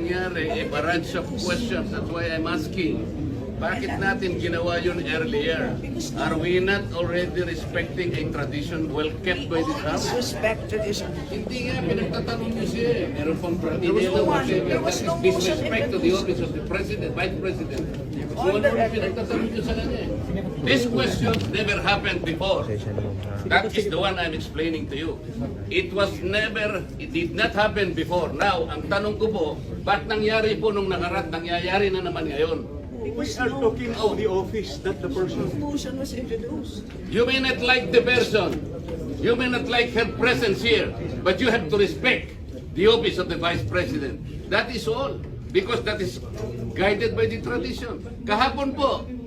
nangyari, a barrage of questions. That's why I'm asking. Bakit natin ginawa yun earlier? Are we not already respecting a tradition well kept by this House? Disrespected is... Hindi nga, pinagtatanong niyo siya eh. Meron pang no one. There was no motion in disrespect the to the motion. office of the President, Vice President. So On ano the yung record. pinagtatanong niyo sa kanya eh? This question never happened before. That is the one I'm explaining to you. It did not happen before. Now, ang tanong ko po, ba't nangyari po nung nakaraan, nangyayari na naman ngayon? We are talking of the office, not the person. Motion was introduced. You may not like the person, you may not like her presence here, but you have to respect the office of the Vice President. That is all. Because that is guided by the tradition. Kahapon po,